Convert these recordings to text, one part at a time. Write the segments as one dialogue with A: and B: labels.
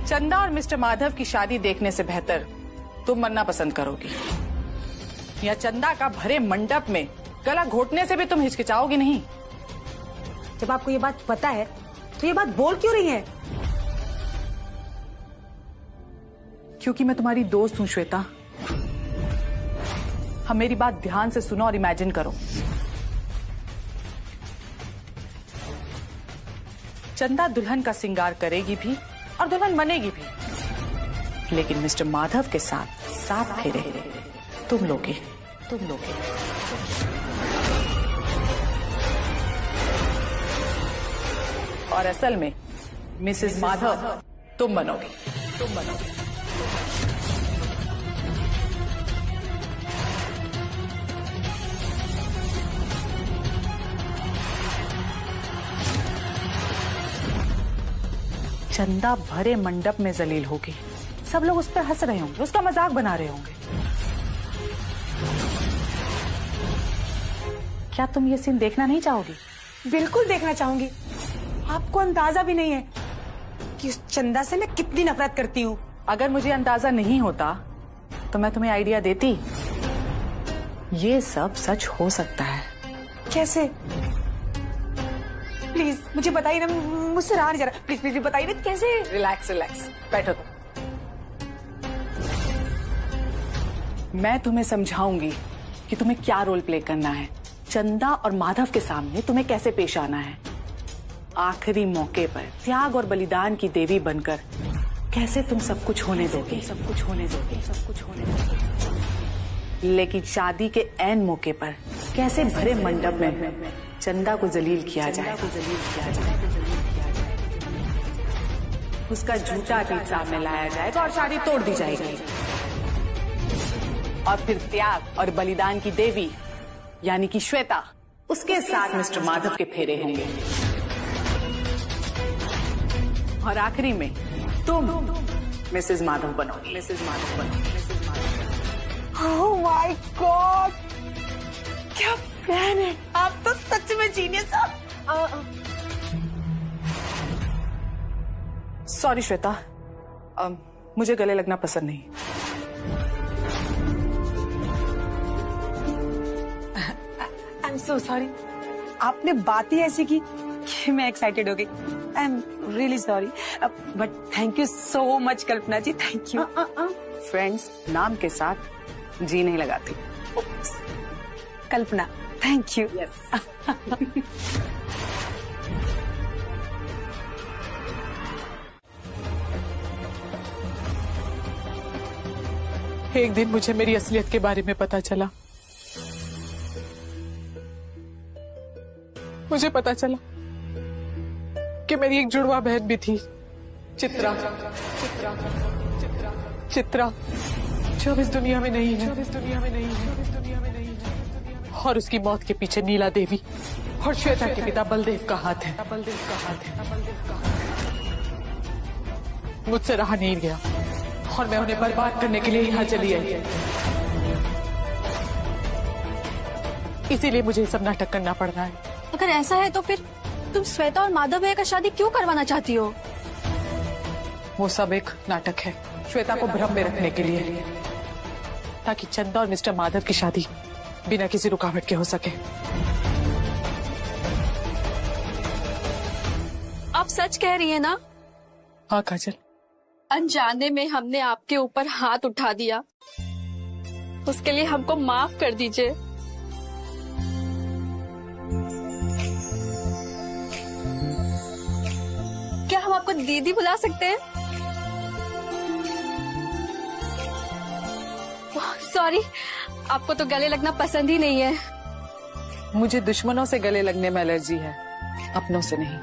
A: चंदा और मिस्टर माधव की शादी देखने से बेहतर तुम मरना पसंद करोगी, या चंदा का भरे मंडप में गला घोटने से भी तुम हिचकिचाओगी नहीं।
B: जब आपको ये बात पता है तो ये बात बोल क्यों रही है?
A: क्योंकि मैं तुम्हारी दोस्त हूं श्वेता। हम मेरी बात ध्यान से सुनो और इमेजिन करो। चंदा दुल्हन का श्रृंगार करेगी भी और दुल्हन बनेगी भी, लेकिन मिस्टर माधव के साथ 7 फेरे तुम लोगे। और असल में मिसेस माधव तुम बनोगी। चंदा भरे मंडप में जलील होगी, सब लोग उस पर हंस रहे होंगे, उसका मजाक बना रहे होंगे। क्या तुम ये सीन देखना नहीं चाहोगी?
B: बिल्कुल देखना चाहूंगी। आपको अंदाजा भी नहीं है कि उस चंदा से मैं कितनी नफरत करती हूँ।
A: अगर मुझे अंदाजा नहीं होता तो मैं तुम्हें आइडिया देती। ये सब सच हो सकता है।
B: कैसे? प्लीज मुझे बताइए ना, मुझसे रहा नहीं जा रहा। प्लीज प्लीज बताइए ना कैसे।
A: रिलैक्स, बैठो तुम। मैं तुम्हें समझाऊंगी कि तुम्हें क्या रोल प्ले करना है। चंदा और माधव के सामने तुम्हें कैसे पेश आना है। आखिरी मौके पर त्याग और बलिदान की देवी बनकर कैसे तुम सब कुछ होने दोगे। लेकिन शादी के ऐन मौके पर कैसे भरे मंडप में चंदा को जलील किया जाए। उसका झूठा पीठ सामने लाया जाएगा और शादी तोड़ दी जाएगी। और फिर त्याग और बलिदान की देवी यानी कि श्वेता, उसके साथ मिस्टर माधव के फेरे होंगे। और आखिरी में तुम मिसेस माधव बनोगी।
B: ओह माय गॉड, क्या प्लान है। आप तो सच में जीनियस हो।
A: सॉरी श्वेता, मुझे गले लगना पसंद नहीं।
B: I am so sorry. आपने बात ही ऐसी की कि मैं एक्साइटेड हो गई। I am really sorry, but thank you so much Kalpana ji, thank you.
A: Friends नाम के साथ जी नहीं लगाती।
B: Kalpana, thank you.
A: यस। एक दिन मुझे मेरी असलियत के बारे में पता चला। मुझे पता चला कि मेरी एक जुड़वा बहन भी थी, चित्रा, जो अब इस दुनिया में नहीं है। और उसकी मौत के पीछे नीला देवी और श्वेता के पिता बलदेव का हाथ है। मुझसे रहा नहीं गया और मैं उन्हें बर्बाद करने के लिए यहाँ चली आई। इसीलिए मुझे सब नाटक करना पड़ रहा है।
C: अगर ऐसा है तो फिर तुम श्वेता और माधव भैया का शादी क्यों करवाना चाहती हो?
A: वो सब एक नाटक है, श्वेता को भ्रम में रखने के लिए, ताकि चंदा और मिस्टर माधव की शादी बिना किसी रुकावट के हो सके।
C: आप सच कह रही हैं ना?
A: हाँ काजल।
C: अनजाने में हमने आपके ऊपर हाथ उठा दिया, उसके लिए हमको माफ कर दीजिए। क्या हम आपको दीदी बुला सकते हैं? सॉरी, आपको तो गले लगना पसंद ही नहीं है।
A: मुझे दुश्मनों से गले लगने में एलर्जी है, अपनों से नहीं।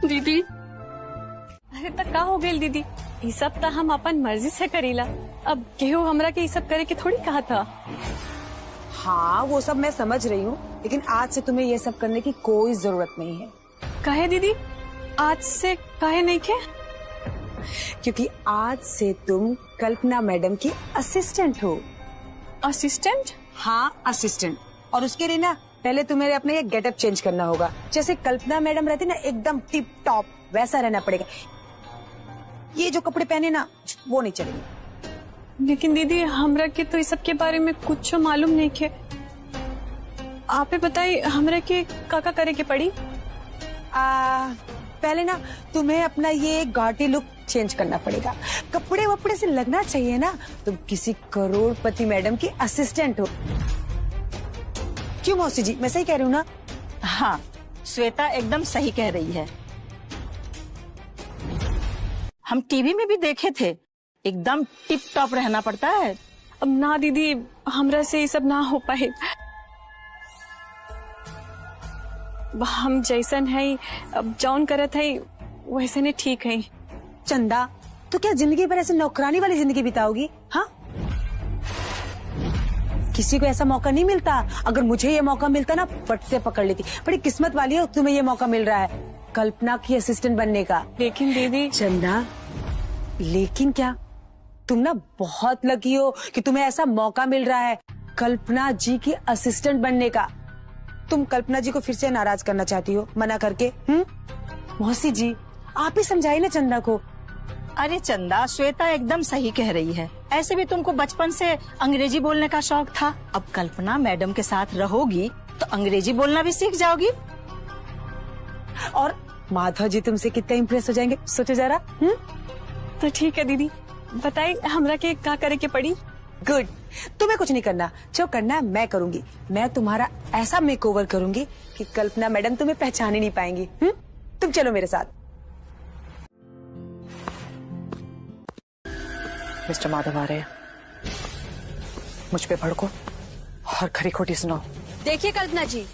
C: दीदी, अरे तक का हो गई दीदी, ये सब तो हम अपन मर्जी से करीला। अब केहू हमरा के ये सब करे के थोड़ी कहा था।
B: हाँ वो सब मैं समझ रही हूँ, लेकिन आज से तुम्हें ये सब करने की कोई जरूरत नहीं है।
C: काहे दीदी? आज से काहे नहीं के?
B: क्योंकि आज से तुम कल्पना मैडम की असिस्टेंट हो।
C: असिस्टेंट?
B: हाँ असिस्टेंट। और उसके लिए ना पहले तुम्हें अपने ये गेटअप चेंज करना होगा। जैसे कल्पना मैडम रहती ना एकदम टिप टॉप, वैसा रहना पड़ेगा। ये जो कपड़े पहने ना वो नहीं चलेंगे।
C: लेकिन दीदी हमरा के तो इस सब के बारे में कुछ मालूम नहीं है। आपे बताई हमरा के काका करे के पड़ी।
B: पहले ना तुम्हें अपना ये घाटी लुक चेंज करना पड़ेगा। कपड़े वपड़े से लगना चाहिए ना तुम किसी करोड़पति मैडम की असिस्टेंट हो। क्यों मौसी जी, मैं सही कह रही हूँ ना?
D: हाँ, श्वेता एकदम सही कह रही है। हम टीवी में भी देखे थे, एकदम टिप टॉप रहना पड़ता है।
C: अब ना दीदी, हमरा से ये सब ना हो पाए। हम जैसन है अब जौन करत है वैसे ने ठीक है।
B: चंदा, तो क्या जिंदगी भर ऐसे नौकरानी वाली जिंदगी बिताओगी? हाँ, किसी को ऐसा मौका नहीं मिलता। अगर मुझे ये मौका मिलता ना फट से पकड़ लेती। बड़ी किस्मत वाली हो, तुम्हें ये मौका मिल रहा है कल्पना की असिस्टेंट बनने का।
C: लेकिन दीदी।
B: चंदा, लेकिन क्या? तुम ना बहुत लकी हो कि तुम्हें ऐसा मौका मिल रहा है कल्पना जी की असिस्टेंट बनने का। तुम कल्पना जी को फिर से नाराज करना चाहती हो मना करके? मौसी जी, आप ही समझाइए ना चंदा को।
D: अरे चंदा, श्वेता एकदम सही कह रही है। ऐसे भी तुमको बचपन से अंग्रेजी बोलने का शौक था। अब कल्पना मैडम के साथ रहोगी तो अंग्रेजी बोलना भी सीख जाओगी।
B: और माधव जी तुमसे कितना इम्प्रेस हो जाएंगे, सोचो जरा।
C: तो ठीक है दीदी, बताइए हमरा के क्या करे के पड़ी।
B: गुड, तुम्हें कुछ नहीं करना, जो करना है मैं करूंगी। मैं तुम्हारा ऐसा मेकओवर करूंगी कि कल्पना मैडम तुम्हें पहचान ही नहीं पाएंगी। तुम चलो मेरे साथ।
A: मिस्टर माधव आ रहे हैं, मुझ पे भड़को और खरी खोटी सुनाओ।
E: देखिए कल्पना जी,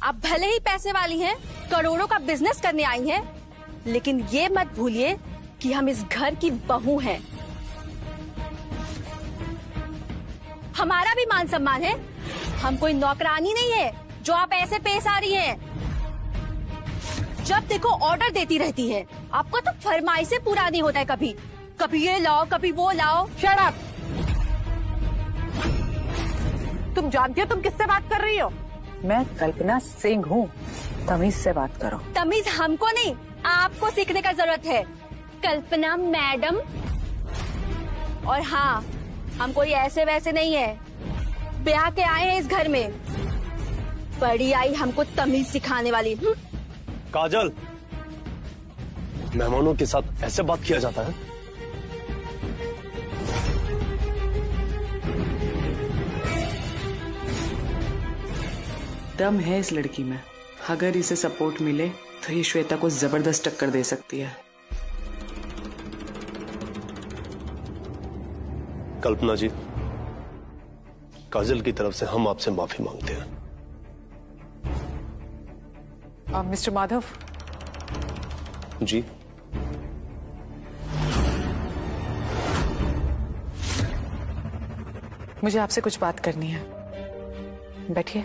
E: आप भले ही पैसे वाली हैं, करोड़ों का बिजनेस करने आई हैं, लेकिन ये मत भूलिए कि हम इस घर की बहू हैं। हमारा भी मान सम्मान है। हम कोई नौकरानी नहीं है जो आप ऐसे पेश आ रही हैं। जब देखो ऑर्डर देती रहती है। आपको तो फरमाइशें पूरा नहीं होता है। कभी ये लाओ, कभी वो लाओ।
A: Shut up! तुम जानती हो तुम किससे बात कर रही हो? मैं कल्पना सिंह हूँ, तमीज से बात करो।
E: तमीज हमको नहीं, आपको सीखने का जरूरत है कल्पना मैडम। और हाँ, हम कोई ऐसे वैसे नहीं है, ब्याह के आए हैं इस घर में। बड़ी आई हमको तमीज सिखाने वाली।
F: काजल, मेहमानों के साथ ऐसे बात किया जाता है?
G: दम है इस लड़की में। अगर इसे सपोर्ट मिले तो ये श्वेता को जबरदस्त टक्कर दे सकती है।
F: कल्पना जी, काजल की तरफ से हम आपसे माफी मांगते हैं।
A: मिस्टर माधव
F: जी,
A: मुझे आपसे कुछ बात करनी है, बैठिए।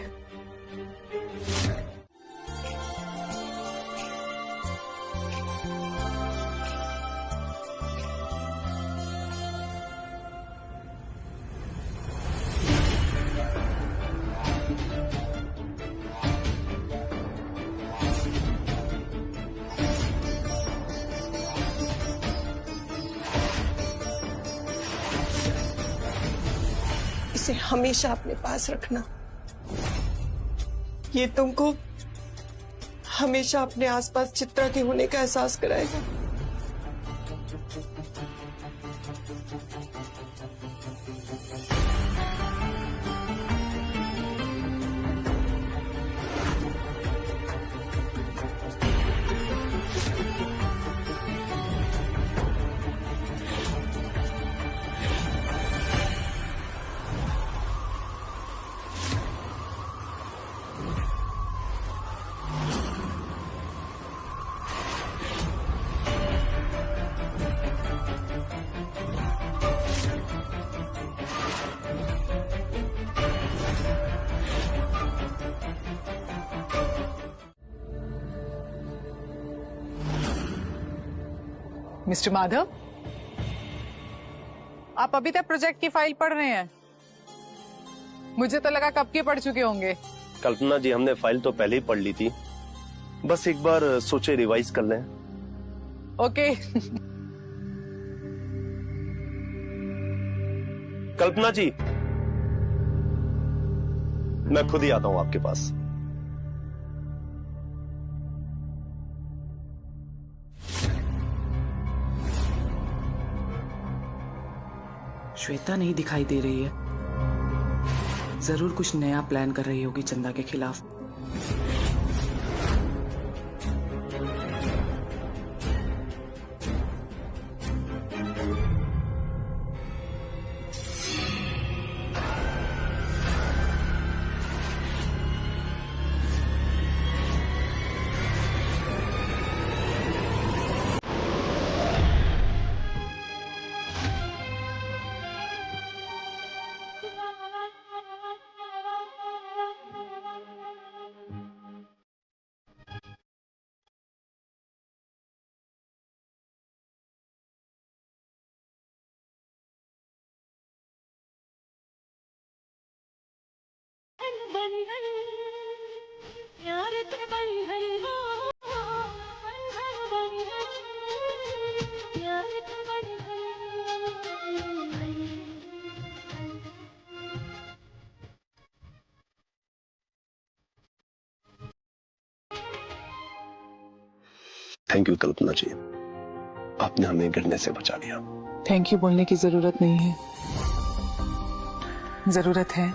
H: इसे हमेशा अपने पास रखना। ये तुमको हमेशा अपने आसपास चित्रा के होने का एहसास कराएगा।
A: मिस्टर माधव, आप अभी तक प्रोजेक्ट की फाइल पढ़ रहे हैं? मुझे तो लगा कब के पढ़ चुके होंगे।
F: कल्पना जी, हमने फाइल तो पहले ही पढ़ ली थी, बस एक बार सोचे रिवाइज कर लें।
A: ओके।
F: कल्पना जी, मैं खुद ही आता हूं आपके पास।
G: श्वेता नहीं दिखाई दे रही है। जरूर कुछ नया प्लान कर रही होगी चंदा के खिलाफ।
F: थैंक यू कल्पना जी, आपने हमें गिरने से बचा लिया।
G: थैंक यू बोलने की जरूरत नहीं है। जरूरत है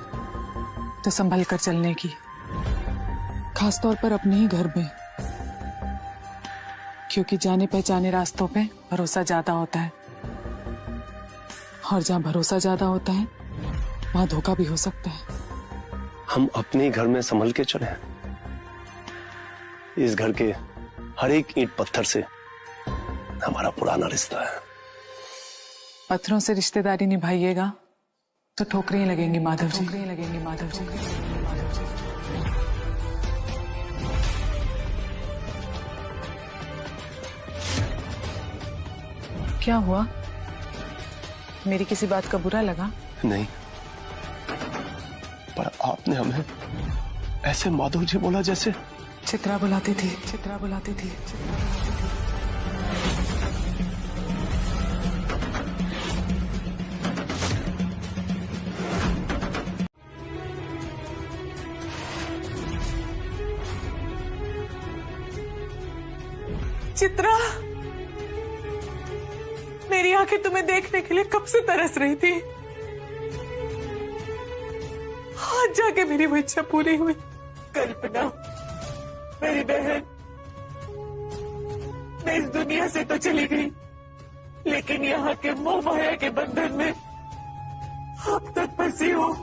G: तो संभल कर चलने की, खासतौर पर अपने ही घर में, क्योंकि जाने पहचाने रास्तों पे भरोसा ज्यादा होता है, और जहां भरोसा ज्यादा होता है वहां धोखा भी हो सकता है।
F: हम अपने घर में संभल के चले हैं। इस घर के हर एक ईंट पत्थर से हमारा पुराना रिश्ता है।
G: पत्थरों से रिश्तेदारी निभाइएगा तो ठोकरें लगेंगी माधव जी, ठोकरें लगेंगी माधव जी। क्या हुआ? मेरी किसी बात का बुरा लगा?
F: नहीं, पर आपने हमें ऐसे माधव जी बोला जैसे
G: चित्रा बुलाती थी, चित्रा बुलाती थी, चित्रा बुलाती थी। चित्रा, मेरी आंखें तुम्हें देखने के लिए कब से तरस रही थी। आज जाके मेरी वो इच्छा पूरी हुई। कल्पना, मेरी बहन, मैं इस दुनिया से तो चली गई, लेकिन यहाँ के मोह माया के बंधन में अब तक फंसी हूँ।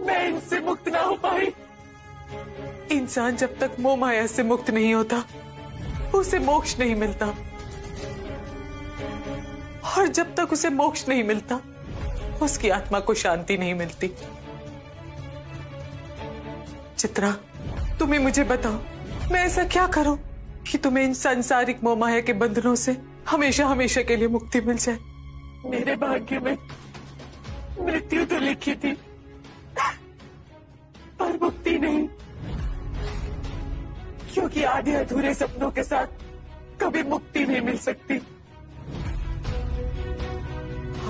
G: मैं इनसे मुक्त ना हो पाई। इंसान जब तक मोह माया से मुक्त नहीं होता, उसे मोक्ष नहीं मिलता, और जब तक उसे मोक्ष नहीं मिलता, उसकी आत्मा को शांति नहीं मिलती। चित्रा, तुम्हें मुझे बताओ, मैं ऐसा क्या करूं कि तुम्हें इन सांसारिक मोह माया के बंधनों से हमेशा हमेशा के लिए मुक्ति मिल जाए। मेरे भाग्य में मृत्यु तो लिखी थी, पर मुक्ति नहीं, क्योंकि आधे अधूरे सपनों के साथ कभी मुक्ति नहीं मिल सकती।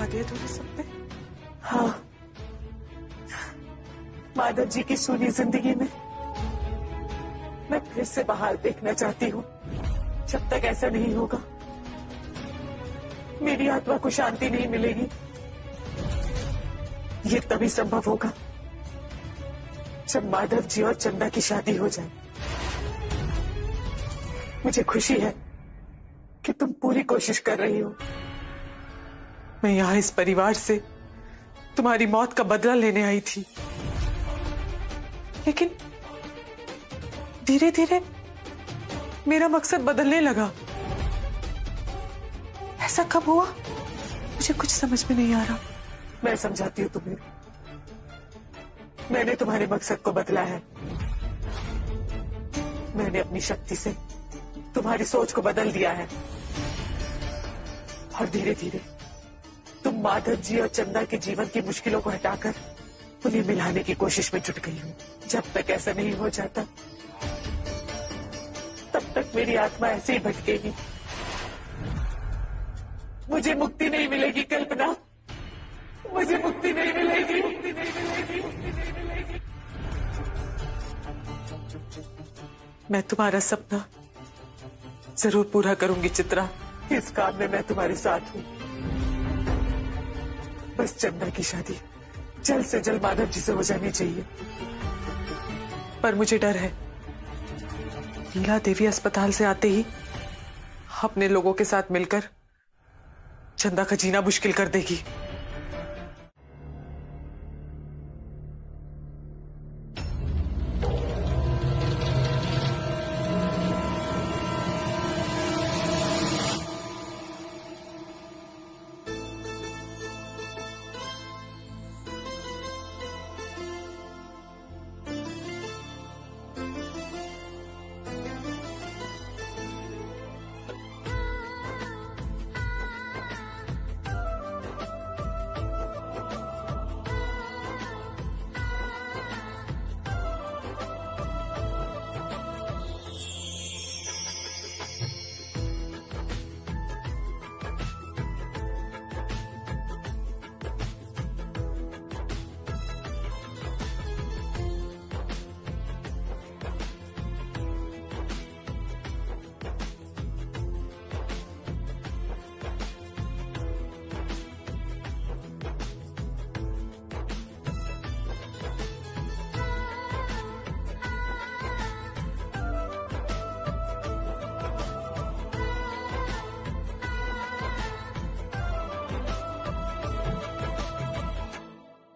G: आधे अधूरे सपने? हाँ, माधव जी की सूनी जिंदगी में मैं फिर से बहार देखना चाहती हूँ। जब तक ऐसा नहीं होगा, मेरी आत्मा को शांति नहीं मिलेगी। ये तभी संभव होगा जब माधव जी और चंदा की शादी हो जाए। मुझे खुशी है कि तुम पूरी कोशिश कर रही हो। मैं यहाँ इस परिवार से तुम्हारी मौत का बदला लेने आई थी, लेकिन धीरे धीरे मेरा मकसद बदलने लगा। ऐसा कब हुआ, मुझे कुछ समझ में नहीं आ रहा। मैं समझाती हूँ तुम्हें। मैंने तुम्हारे मकसद को बदला है। मैंने अपनी शक्ति से तुम्हारी सोच को बदल दिया है, और धीरे धीरे तुम माधव जी और चंदा के जीवन की मुश्किलों को हटाकर उन्हें मिलाने की कोशिश में जुट गई हो। जब तक ऐसा नहीं हो जाता, तब तक मेरी आत्मा ऐसे ही भटकेगी। मुझे मुक्ति नहीं मिलेगी कल्पना, मुझे मुक्ति नहीं मिलेगी, मुक्ति नहीं मिलेगी, मुक्ति नहीं मिलेगी। मैं तुम्हारा सपना जरूर पूरा करूंगी चित्रा, इस काम में मैं तुम्हारे साथ हूँ। बस चंदा की शादी जल्द से जल्द माधव जी से हो जानी चाहिए। पर मुझे डर है, लीला देवी अस्पताल से आते ही अपने लोगों के साथ मिलकर चंदा का जीना मुश्किल कर देगी।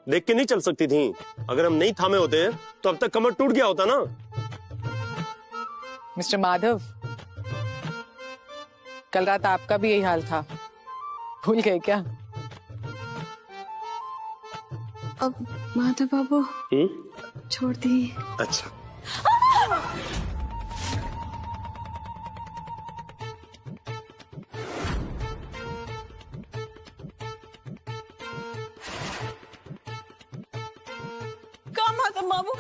F: देख के नहीं चल सकती थी? अगर हम नहीं थामे होते तो अब तक कमर टूट गया होता ना।
A: मिस्टर माधव, कल रात आपका भी यही हाल था, भूल गए क्या?
C: अब माधव बाबू छोड़ दी।
F: अच्छा,
H: माधव बाबू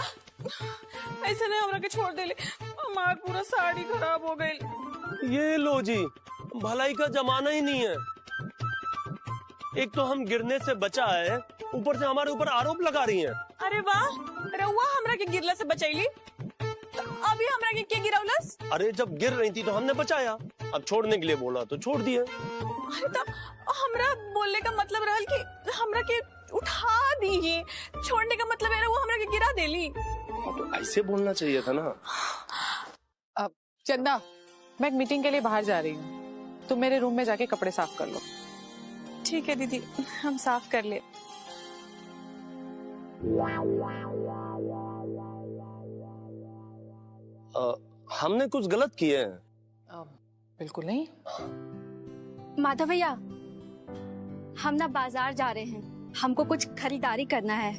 H: ऐसे नहीं हमरा के छोड़ दे ले, हमार पूरा साड़ी खराब हो गई।
F: ये लो जी, भलाई का जमाना ही नहीं है। एक तो हम गिरने से बचा है, ऊपर से हमारे ऊपर आरोप लगा रही हैं।
H: अरे वाह, रउआ हमरा के गिरला से बचैली, तो अभी हमरा के क्या गिरौलस?
F: अरे जब गिर रही थी तो हमने बचाया, अब छोड़ने के लिए बोला तो छोड़ दिया।
H: अरे तो हमरा बोलने का मतलब रहल कि हमरा के उठा दी, छोड़ने का मतलब है वो हमरा के गिरा देली।
F: तो ऐसे बोलना चाहिए था ना।
A: अब चंदा, मैं एक मीटिंग के लिए बाहर जा रही हूँ, तुम मेरे रूम में जाके कपड़े साफ कर लो।
C: ठीक है दीदी, हम साफ कर ले।
F: हमने कुछ गलत किए हैं?
A: बिल्कुल नहीं।
E: माधव भैया, हम ना बाजार जा रहे हैं, हमको कुछ खरीदारी करना है।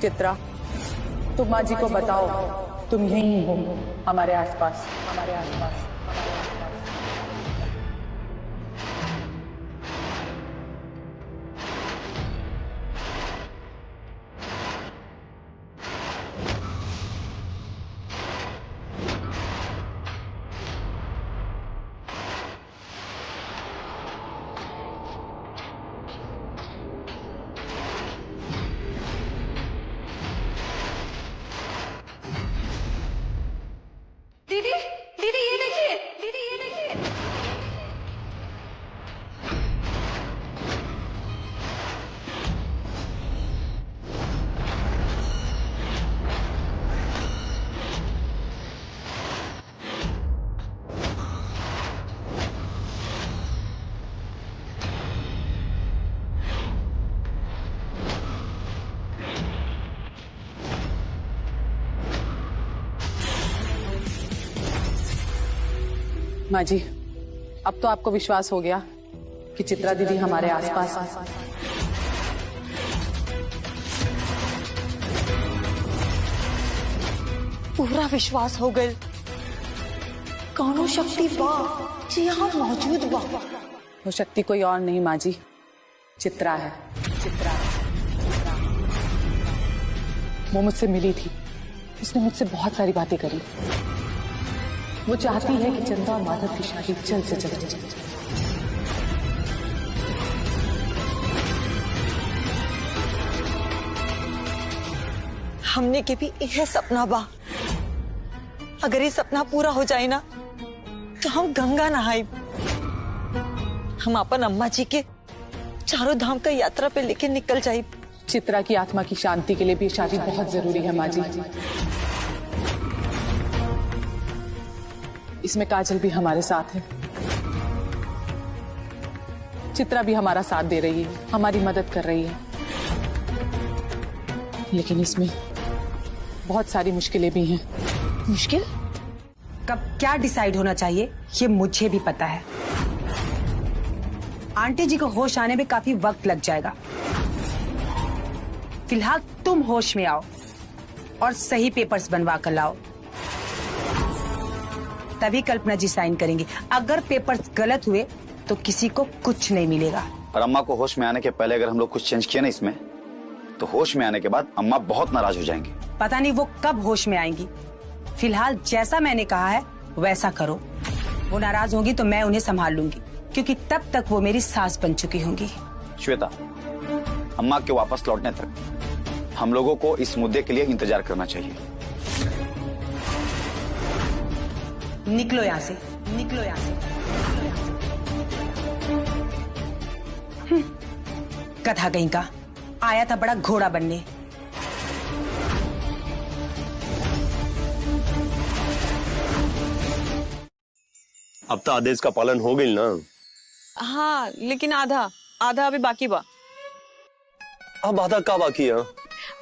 A: चित्रा, तुम माँ जी को बताओ तुम यहीं हो, हमारे आसपास, हमारे आसपास।
E: दीदी, दीदी ये देखिए, दीदी ये देखिए।
A: माँ जी, अब तो आपको विश्वास हो गया कि चित्रा दीदी हमारे आसपास।
D: पूरा विश्वास हो गए। कौनो शक्ति बा जी यहाँ मौजूद बा।
A: वो शक्ति कोई और नहीं माँ जी, चित्रा है। चित्रा वो मुझसे मिली थी, उसने मुझसे बहुत सारी बातें करी। वो चाहती है कि चंदा और माधव की शादी जल्द से जल्द हो जाए।
D: हमने के भी यह सपना बा। अगर ये सपना पूरा हो जाए ना तो हम गंगा नहाए, हम अपन अम्मा जी के चारों धाम का यात्रा पे लेके निकल जाए।
A: चित्रा की आत्मा की शांति के लिए भी शादी बहुत जरूरी है माँ जी। इसमें काजल भी हमारे साथ है, चित्रा भी हमारा साथ दे रही है, हमारी मदद कर रही है। लेकिन इसमें बहुत सारी मुश्किलें भी हैं।
B: मुश्किल? कब क्या डिसाइड होना चाहिए ये मुझे भी पता है। आंटी जी को होश आने में काफी वक्त लग जाएगा। फिलहाल तुम होश में आओ और सही पेपर्स बनवा कर लाओ, तभी कल्पना जी साइन करेंगी। अगर पेपर्स गलत हुए तो किसी को कुछ नहीं मिलेगा।
I: और अम्मा को होश में आने के पहले अगर हम लोग कुछ चेंज किया ना इसमें, तो होश में आने के बाद अम्मा बहुत नाराज हो जाएंगी।
B: पता नहीं वो कब होश में आएंगी। फिलहाल जैसा मैंने कहा है वैसा करो। वो नाराज होंगी तो मैं उन्हें संभाल लूंगी, क्योंकि तब तक वो मेरी सास बन चुकी होंगी।
I: श्वेता, अम्मा के वापस लौटने तक हम लोगों को इस मुद्दे के लिए इंतजार करना चाहिए।
B: निकलो यहाँ से, निकलो यहाँ से। गधा कहीं का, आया था बड़ा घोड़ा बनने।
F: अब तो आदेश का पालन हो गई ना?
H: हाँ, लेकिन आधा आधा अभी बाकी बा।
F: अब आधा का बाकी है?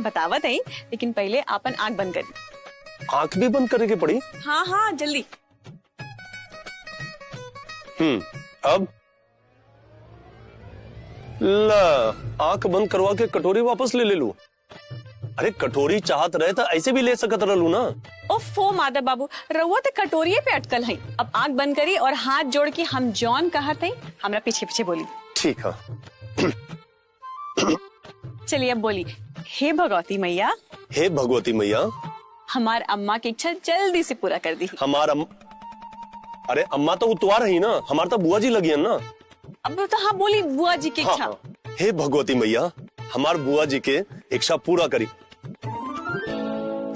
H: बतावत है, लेकिन पहले आपन आंख बंद करी।
F: आंख भी बंद करने की पड़ी?
H: हाँ हाँ जल्दी।
F: अब ला, आंख बंद करवा के कटोरी वापस ले लूं। अरे कटोरी चाहत रहे तो ऐसे भी ले सकत रहलू ना।
H: ओफो माधव बाबू, रउआ तो कटोरिये पे अटकल है। अब आंख बंद करी और हाथ जोड़ के हम जॉन कहत है, हमरा पीछे पीछे बोली।
F: ठीक है।
H: चलिए अब बोली। हे भगवती मैया,
F: हे भगवती मैया,
H: हमार अम्मा की इच्छा जल्दी से पूरा कर दी।
F: अरे अम्मा तो उतवार रही ना, हमार तो बुआ जी लगी है ना।
H: अब तो हाँ बोली बुआ जी की इच्छा।
F: हाँ। हे भगवती मैया, हमार बुआ जी के इच्छा पूरा करी।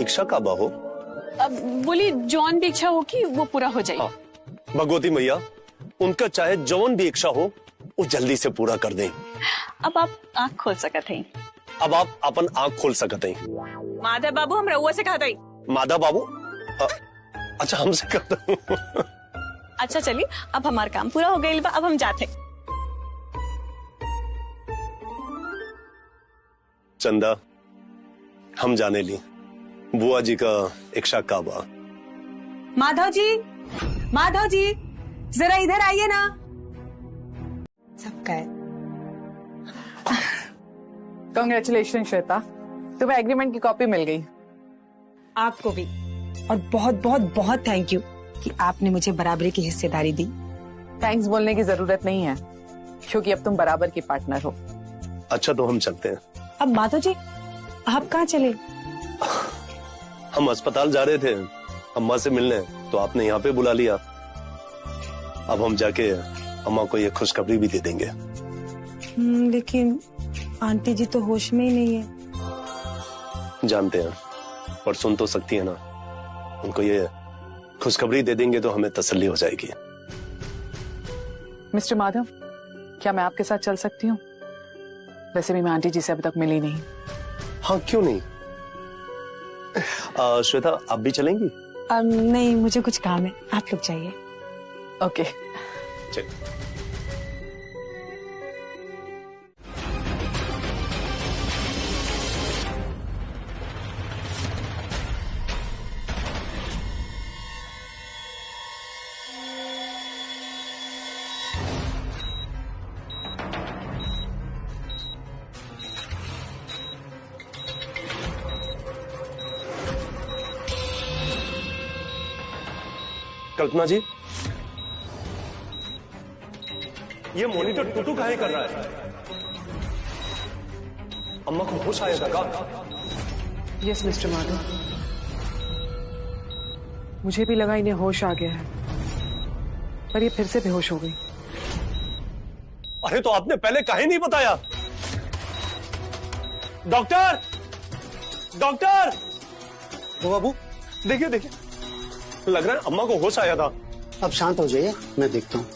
F: इच्छा का बाहो?
H: अब बोली जॉन भी इच्छा हो कि वो पूरा हो जाए।
F: हाँ। भगवती मैया, उनका चाहे जौन भी इच्छा हो वो जल्दी से पूरा कर दें।
H: अब आप आँख खोल सकत हैं।
F: अब आप अपन आँख खोल सकते हैं।
H: माधव बाबू, हम रउआ से कहते हैं।
F: माधव बाबू? अच्छा हमसे कहते हैं।
H: अच्छा चलिए, अब हमारा काम पूरा हो गया, अब हम जाते।
F: चंदा, हम जाने ली बुआ जी का इच्छा काबा।
B: माधव जी जरा इधर आइए ना। सबका है।
A: कांग्रेचुलेशन श्वेता, तुम्हें एग्रीमेंट की कॉपी मिल गई।
B: आपको भी, और बहुत बहुत बहुत थैंक यू कि आपने मुझे बराबरी की हिस्सेदारी दी।
A: थैंक्स बोलने की जरूरत नहीं है, क्योंकि अब तुम बराबर की पार्टनर हो।
F: अच्छा तो हम चलते हैं।
B: अब माधव जी आप कहाँ चले?
F: हम अस्पताल जा रहे थे अम्मा से मिलने, तो आपने यहाँ पे बुला लिया। अब हम जाके अम्मा को ये खुशखबरी भी दे देंगे।
B: लेकिन आंटी जी तो होश में ही नहीं है।
F: जानते हैं, पर सुन तो सकती है ना। उनको ये खुशखबरी दे देंगे तो हमें तसल्ली हो जाएगी।
A: मिस्टर माधव, क्या मैं आपके साथ चल सकती हूँ? वैसे भी मैं आंटी जी से अभी तक मिली नहीं।
F: हाँ क्यों नहीं। श्वेता आप भी चलेंगी?
B: नहीं, मुझे कुछ काम है, आप लोग जाइए।
A: ओके
F: चल। कल्पना जी, ये मॉनिटर टूटू काहे कर रहा है? अम्मा को होश आएगा का?
G: यस मिस्टर माधव, मुझे भी लगा इन्हें होश आ गया है, पर ये फिर से बेहोश हो गई।
F: अरे तो आपने पहले काहे नहीं बताया? Doctor, doctor!
J: तो बाबू
F: देखिए देखिए, लग रहा है अम्मा को होश आया था।
J: अब शांत हो जाइए, मैं देखता हूँ।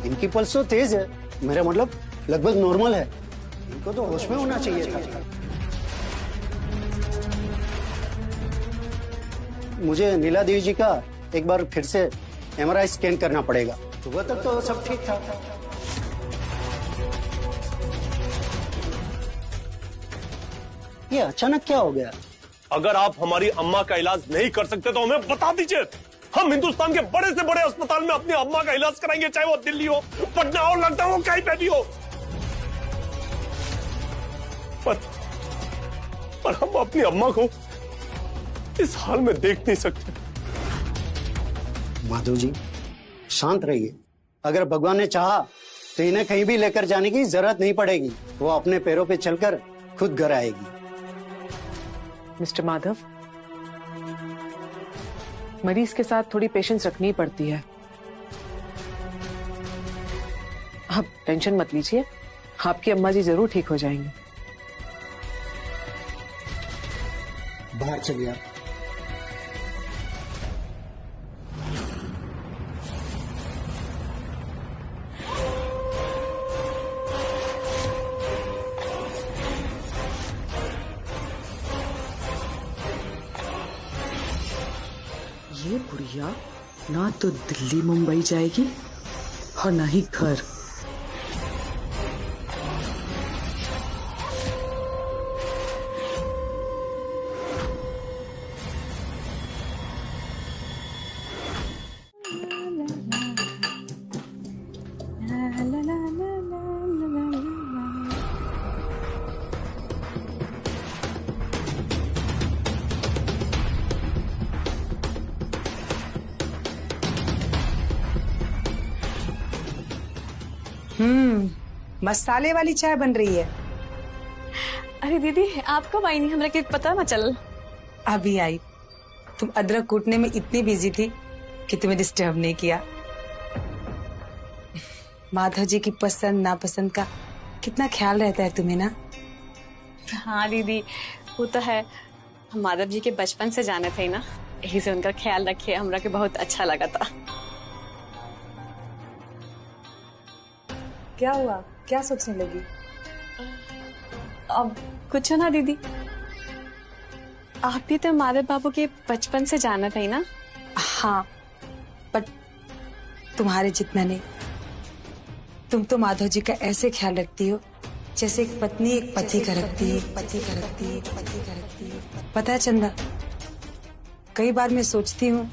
J: इनकी पल्स तो तेज है, मेरा मतलब लगभग नॉर्मल है। इनको तो होश में होना चाहिए था। मुझे नीला देवी जी का एक बार फिर से MRI स्कैन करना पड़ेगा। सुबह तक तो सब ठीक था। ये अचानक क्या हो गया?
F: अगर आप हमारी अम्मा का इलाज नहीं कर सकते तो हमें बता दीजिए। हम हिंदुस्तान के बड़े से बड़े अस्पताल में अपनी अम्मा का इलाज कराएंगे, चाहे वो दिल्ली हो, पटना हो, लखनऊ हो, कहीं पे भी हो। पर हम अपनी अम्मा को इस हाल में देख नहीं सकते।
J: माधव जी, शांत रहिए। अगर भगवान ने चाहा तो इन्हें कहीं भी लेकर जाने की जरूरत नहीं पड़ेगी। वो अपने पैरों पे चलकर खुद घर आएगी।
G: मिस्टर माधव, मरीज के साथ थोड़ी पेशेंस रखनी पड़ती है। आप टेंशन मत लीजिए, आपकी अम्मा जी जरूर ठीक हो जाएंगी।
J: बाहर चलिए आप।
G: ये बुढ़िया ना तो दिल्ली मुंबई जाएगी और ना ही घर।
B: मसाले वाली चाय बन रही है।
C: अरे दीदी, आप कब आई? नहीं हमरा के पता ना चल।
B: अभी आई। तुम अदरक कूटने में इतनी बिजी थी कि तुम्हें डिस्टर्ब नहीं किया। माधव जी की पसंद नापसंद का कितना ख्याल रहता है तुम्हें ना?
C: हाँ दीदी, वो तो है। हम माधव जी के बचपन से जाने थे ना, यही से उनका ख्याल रखे हमरा के बहुत अच्छा लगा था।
B: क्या हुआ? क्या सोचने लगी?
C: अब कुछ ना दीदी, आप भी तो माधव बाबू के बचपन से जाना था ना?
B: हाँ, बट तुम्हारे जितना नहीं। तुम तो माधव जी का ऐसे ख्याल रखती हो जैसे एक पत्नी एक पति का रखती है। पता है चंदा, कई बार मैं सोचती हूँ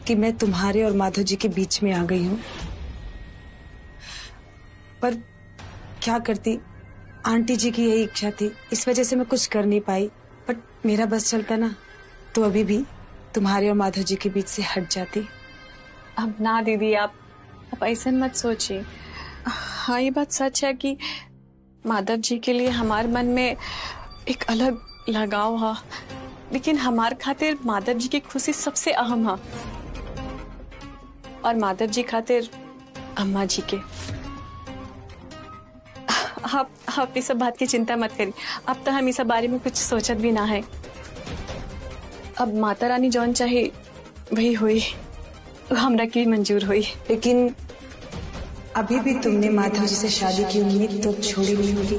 B: कि मैं तुम्हारे और माधव जी के बीच में आ गई हूँ, पर क्या करती, आंटी जी की यही इच्छा थी, इस वजह से मैं कुछ कर नहीं पाई। बट मेरा बस चलता ना तो अभी भी तुम्हारे और माधव जी के बीच से हट जाती।
C: अब ना दीदी, आप ऐसा मत सोचिए। हाँ, ये बात सच है कि माधव जी के लिए हमारे मन में एक अलग लगाव है, लेकिन हमारे खातिर माधव जी की खुशी सबसे अहम है, और माधव जी खातिर अम्मा जी के। आप इस सब बात की चिंता मत करिए। अब तो हम इस बारे में कुछ सोचत भी ना है। अब माता रानी जौन चाहे वही हुई, हमरा की मंजूर हुई।
B: लेकिन अभी भी तुमने माधव जी से शादी की उम्मीद तो छोड़ी नहीं होगी।